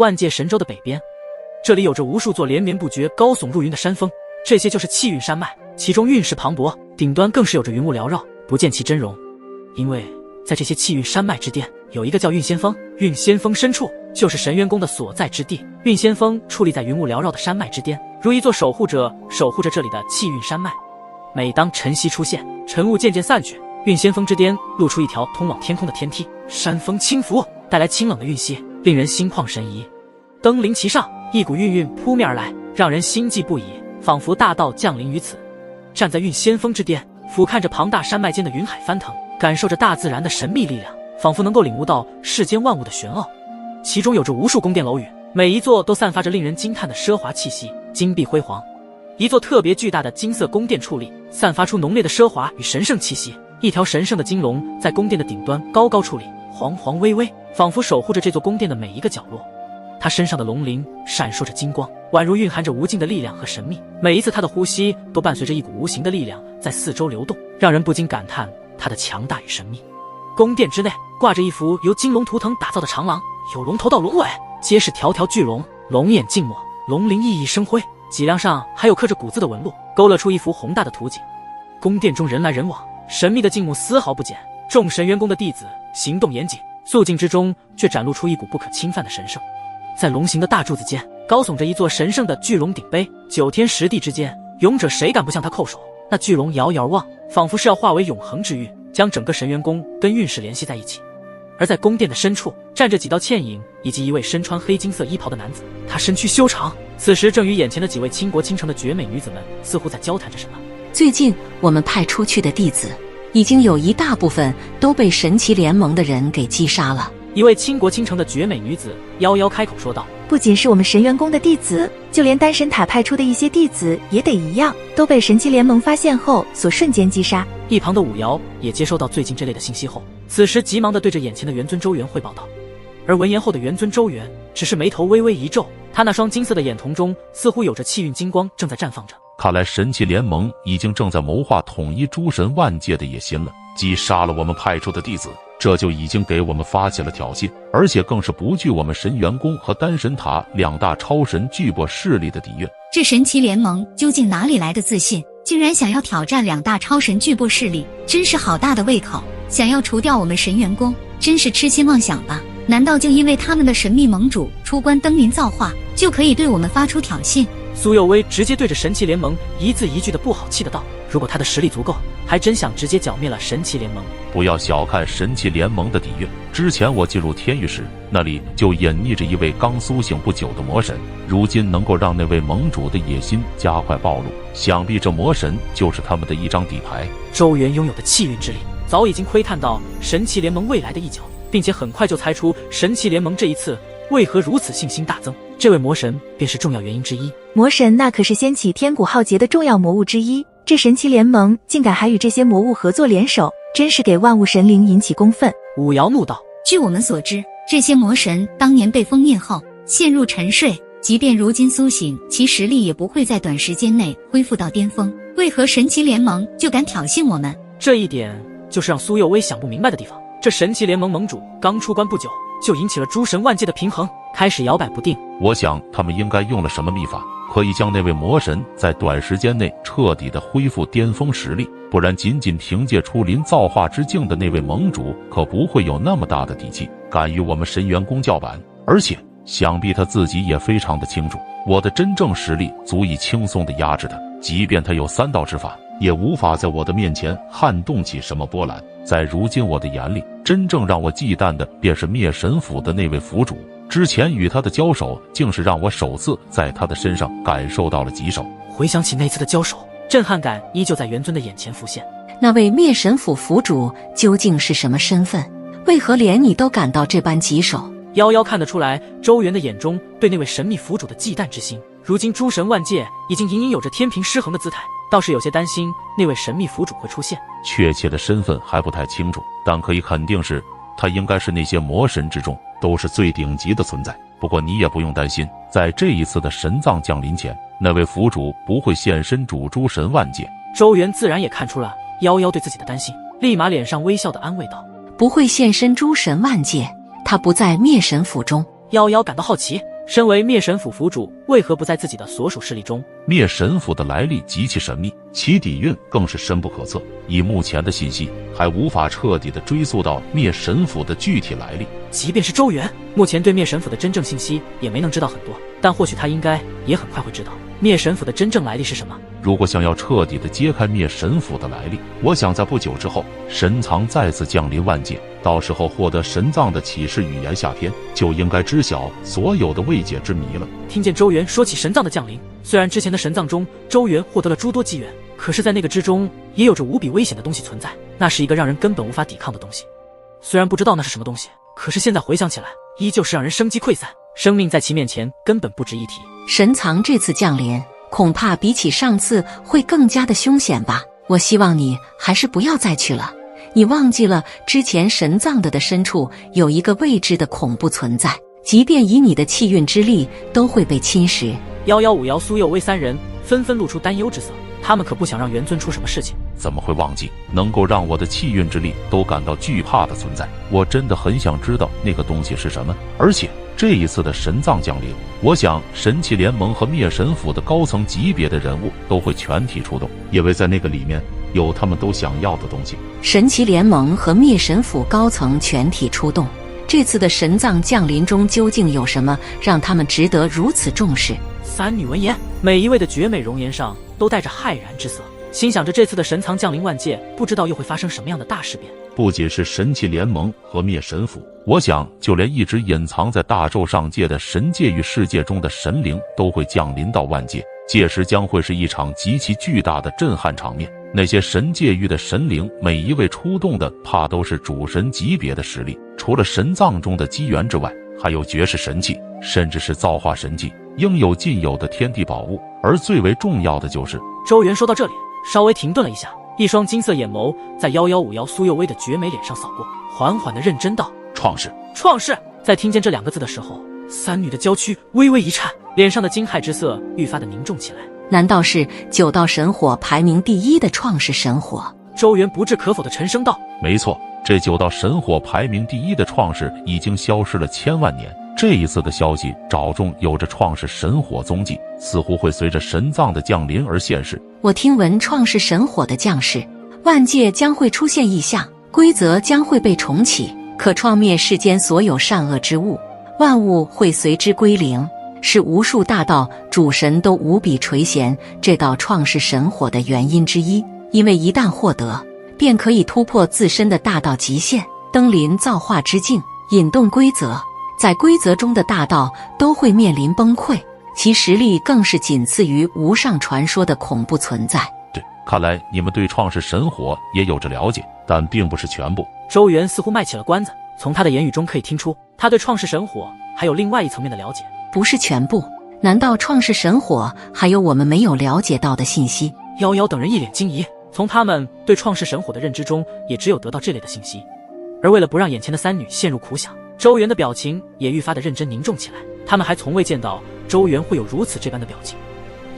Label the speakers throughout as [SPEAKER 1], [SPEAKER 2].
[SPEAKER 1] 万界神州的北边，这里有着无数座连绵不绝、高耸入云的山峰，这些就是气运山脉，其中运势磅礴，顶端更是有着云雾缭绕，不见其真容。因为在这些气运山脉之巅，有一个叫运仙峰，运仙峰深处就是神元宫的所在之地。运仙峰矗立在云雾缭绕的山脉之巅，如一座守护者，守护着这里的气运山脉。每当晨曦出现，晨雾渐渐散去，运仙峰之巅露出一条通往天空的天梯，山峰轻拂，带来清冷的运息，令人心旷神怡。登临其上，一股韵扑面而来，让人心悸不已，仿佛大道降临于此。站在运仙峰之巅，俯瞰着庞大山脉间的云海翻腾，感受着大自然的神秘力量，仿佛能够领悟到世间万物的玄奥。其中有着无数宫殿楼宇，每一座都散发着令人惊叹的奢华气息，金碧辉煌。一座特别巨大的金色宫殿矗立，散发出浓烈的奢华与神圣气息。一条神圣的金龙在宫殿的顶端高高矗立，煌煌巍巍，仿佛守护着这座宫殿的每一个角落。它身上的龙鳞闪烁着金光，宛如蕴含着无尽的力量和神秘。每一次它的呼吸都伴随着一股无形的力量在四周流动，让人不禁感叹它的强大与神秘。宫殿之内挂着一幅由金龙图腾打造的长廊，由龙头到龙尾皆是条条巨龙，龙眼静默，龙鳞熠熠生辉，脊梁上还有刻着古字的纹路，勾勒出一幅宏大的图景。宫殿中人来人往，神秘的静穆丝毫不减。众神元宫的弟子行动严谨，肃静之中却展露出一股不可侵犯的神圣。在龙形的大柱子间，高耸着一座神圣的巨龙鼎碑，9天10地之间，勇者谁敢不向他叩首？那巨龙遥遥望，仿佛是要化为永恒之玉，将整个神元宫跟运势联系在一起。而在宫殿的深处，站着几道倩影，以及一位身穿黑金色衣袍的男子，他身躯修长，此时正与眼前的几位倾国倾城的绝美女子们似乎在交谈着什么。
[SPEAKER 2] 最近我们派出去的弟子，已经有一大部分都被神奇联盟的人给击杀了。
[SPEAKER 1] 一位倾国倾城的绝美女子夭夭开口说道：
[SPEAKER 3] 不仅是我们神元宫的弟子，就连丹神塔派出的一些弟子也得一样，都被神奇联盟发现后所瞬间击杀。
[SPEAKER 1] 一旁的武瑶也接收到最近这类的信息后，此时急忙地对着眼前的元尊周元汇报道。而闻言后的元尊周元只是眉头微微一皱，他那双金色的眼瞳中似乎有着气运金光正在绽放着。
[SPEAKER 4] 看来神奇联盟已经正在谋划统一诸神万界的野心了，击杀了我们派出的弟子，这就已经给我们发起了挑衅，而且更是不惧我们神元宫和丹神塔2大超神巨擘势力的底蕴。
[SPEAKER 5] 这神奇联盟究竟哪里来的自信，竟然想要挑战2大超神巨擘势力，真是好大的胃口！想要除掉我们神元宫，真是痴心妄想吧？难道就因为他们的神秘盟主出关登临造化，就可以对我们发出挑衅？
[SPEAKER 1] 苏有为直接对着神奇联盟一字一句的不好气的道：如果他的实力足够，还真想直接剿灭了神奇联盟。
[SPEAKER 4] 不要小看神奇联盟的底蕴，之前我进入天域时，那里就隐匿着一位刚苏醒不久的魔神，如今能够让那位盟主的野心加快暴露，想必这魔神就是他们的一张底牌。
[SPEAKER 1] 周元拥有的气运之力早已经窥探到神奇联盟未来的一角，并且很快就猜出神奇联盟这一次为何如此信心大增，这位魔神便是重要原因之一。
[SPEAKER 3] 魔神那可是掀起天古浩劫的重要魔物之一，这神奇联盟竟敢还与这些魔物合作联手，真是给万物神灵引起公愤。
[SPEAKER 1] 武瑶怒道：
[SPEAKER 5] 据我们所知，这些魔神当年被封印后陷入沉睡，即便如今苏醒，其实力也不会在短时间内恢复到巅峰，为何神奇联盟就敢挑衅我们？
[SPEAKER 1] 这一点就是让苏有为想不明白的地方。这神奇联盟盟主刚出关不久，就引起了诸神万界的平衡，开始摇摆不定。
[SPEAKER 4] 我想他们应该用了什么秘法，可以将那位魔神在短时间内彻底的恢复巅峰实力，不然仅仅凭借出临造化之境的那位盟主，可不会有那么大的底气敢与我们神元宫叫板。而且想必他自己也非常的清楚，我的真正实力足以轻松的压制他，即便他有3道之法，也无法在我的面前撼动起什么波澜。在如今我的眼里，真正让我忌惮的便是灭神府的那位府主，之前与他的交手竟是让我首次在他的身上感受到了棘手。
[SPEAKER 1] 回想起那次的交手，震撼感依旧在元尊的眼前浮现。
[SPEAKER 2] 那位灭神府府主究竟是什么身份？为何连你都感到这般棘手？
[SPEAKER 1] 夭夭看得出来周元的眼中对那位神秘府主的忌惮之心，如今诸神万界已经隐隐有着天平失衡的姿态，倒是有些担心那位神秘府主会出现。
[SPEAKER 4] 确切的身份还不太清楚，但可以肯定是他应该是那些魔神之中都是最顶级的存在。不过你也不用担心，在这一次的神藏降临前，那位府主不会现身主诸神万界。
[SPEAKER 1] 周元自然也看出了夭夭对自己的担心，立马脸上微笑的安慰道：
[SPEAKER 2] 不会现身诸神万界，他不在灭神府中。
[SPEAKER 1] 夭夭感到好奇，身为灭神府府主，为何不在自己的所属势力中？
[SPEAKER 4] 灭神府的来历极其神秘，其底蕴更是深不可测。以目前的信息，还无法彻底的追溯到灭神府的具体来历。
[SPEAKER 1] 即便是周元，目前对灭神府的真正信息也没能知道很多，但或许他应该也很快会知道灭神府的真正来历是什么。
[SPEAKER 4] 如果想要彻底的揭开灭神府的来历，我想在不久之后，神藏再次降临万界，到时候获得神藏的启示语言下篇，就应该知晓所有的未解之谜了。
[SPEAKER 1] 听见周元说起神藏的降临，虽然之前的神藏中周元获得了诸多机缘，可是在那个之中也有着无比危险的东西存在，那是一个让人根本无法抵抗的东西。虽然不知道那是什么东西，可是现在回想起来，依旧是让人生机溃散，生命在其面前根本不值一提。
[SPEAKER 2] 神藏这次降临，恐怕比起上次会更加的凶险吧。我希望你还是不要再去了。你忘记了之前神藏的深处有一个未知的恐怖存在，即便以你的气运之力都会被侵蚀。
[SPEAKER 1] 115姚苏佑威三人纷纷露出担忧之色，他们可不想让元尊出什么事情。
[SPEAKER 4] 怎么会忘记能够让我的气运之力都感到惧怕的存在？我真的很想知道那个东西是什么。而且这一次的神藏降临，我想神奇联盟和灭神府的高层级别的人物都会全体出动，因为在那个里面有他们都想要的东西。
[SPEAKER 2] 神奇联盟和灭神府高层全体出动，这次的神藏降临中究竟有什么让他们值得如此重视？
[SPEAKER 1] 三女闻言，每一位的绝美容颜上都带着骇然之色，心想着这次的神藏降临万界，不知道又会发生什么样的大事变。
[SPEAKER 4] 不仅是神奇联盟和灭神府，我想就连一直隐藏在大宙上界的神界域世界中的神灵都会降临到万界，届时将会是一场极其巨大的震撼场面。那些神界域的神灵，每一位出动的怕都是主神级别的实力，除了神藏中的机缘之外，还有绝世神器，甚至是造化神器，应有尽有的天地宝物。而最为重要的就是，
[SPEAKER 1] 周元说到这里，稍微停顿了一下，一双金色眼眸在115姚苏佑威的绝美脸上扫过，缓缓地认真道：
[SPEAKER 4] 创世。
[SPEAKER 1] 创世。在听见这两个字的时候，三女的娇躯微微一颤，脸上的惊骇之色愈发的凝重起来。
[SPEAKER 2] 难道是9道神火排名第1的创世神火？
[SPEAKER 1] 周元不置可否的沉声道：
[SPEAKER 4] 没错，这9道神火排名第1的创世已经消失了千万年。这一次的消息找中有着创世神火踪迹，似乎会随着神藏的降临而现世。
[SPEAKER 2] 我听闻创世神火的降世，万界将会出现异象，规则将会被重启，可创灭世间所有善恶之物，万物会随之归零，是无数大道主神都无比垂涎这道创世神火的原因之一。因为一旦获得，便可以突破自身的大道极限，登临造化之境，引动规则，在规则中的大道都会面临崩溃，其实力更是仅次于无上传说的恐怖存在。
[SPEAKER 4] 对，看来你们对创世神火也有着了解，但并不是全部。
[SPEAKER 1] 周元似乎卖起了关子，从他的言语中可以听出，他对创世神火还有另外一层面的了解。
[SPEAKER 2] 不是全部？难道创世神火还有我们没有了解到的信息
[SPEAKER 1] ？115等人一脸惊疑，从他们对创世神火的认知中，也只有得到这类的信息。而为了不让眼前的三女陷入苦想，周元的表情也愈发的认真凝重起来。他们还从未见到周元会有如此这般的表情，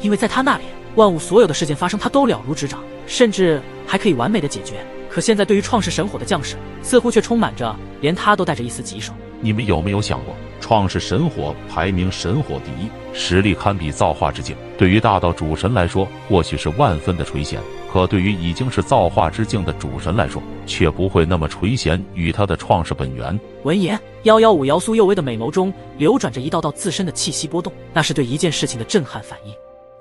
[SPEAKER 1] 因为在他那里，万物所有的事件发生，他都了如指掌，甚至还可以完美的解决。可现在对于创世神火的降世，似乎却充满着连他都带着一丝棘手。
[SPEAKER 4] 你们有没有想过，创世神火排名神火第1，实力堪比造化之境，对于大道主神来说或许是万分的垂涎，可对于已经是造化之境的主神来说，却不会那么垂涎与他的创世本源。
[SPEAKER 1] 闻言，115姚苏佑威的美眸中流转着一道道自身的气息波动，那是对一件事情的震撼反应。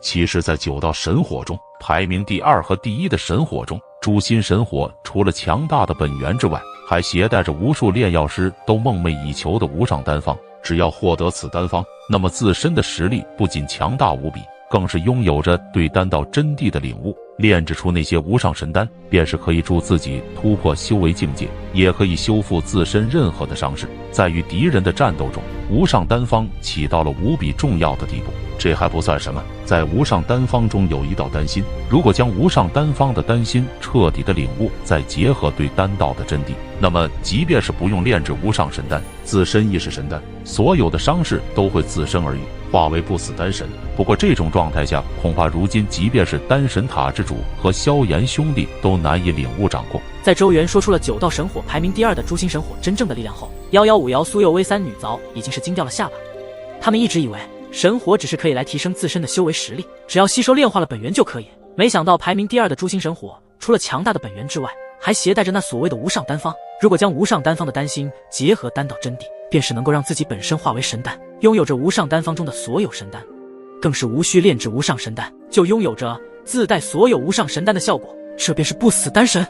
[SPEAKER 4] 其实在9道神火中，排名第2和第1的神火中，诛心神火除了强大的本源之外，还携带着无数炼药师都梦寐以求的无上丹方。只要获得此丹方，那么自身的实力不仅强大无比，更是拥有着对丹道真谛的领悟。炼制出那些无上神丹，便是可以助自己突破修为境界，也可以修复自身任何的伤势。在与敌人的战斗中，无上丹方起到了无比重要的地步。这还不算什么，在无上丹方中有一道丹心，如果将无上丹方的丹心彻底的领悟，再结合对丹道的真谛，那么即便是不用炼制无上神丹，自身亦是神丹，所有的伤势都会自身而愈，化为不死丹神。不过这种状态下，恐怕如今即便是丹神塔之主和萧炎兄弟都难以领悟掌控。
[SPEAKER 1] 在周元说出了9道神火排名第2的诛心神火真正的力量后，115姚苏佑威三女早已经是惊掉了下巴。他们一直以为神火只是可以来提升自身的修为实力，只要吸收炼化了本源就可以。没想到排名第2的诛心神火，除了强大的本源之外，还携带着那所谓的无上丹方。如果将无上丹方的丹心结合丹道真谛，便是能够让自己本身化为神丹，拥有着无上丹方中的所有神丹，更是无需炼制无上神丹，就拥有着自带所有无上神丹的效果。这便是不死丹神。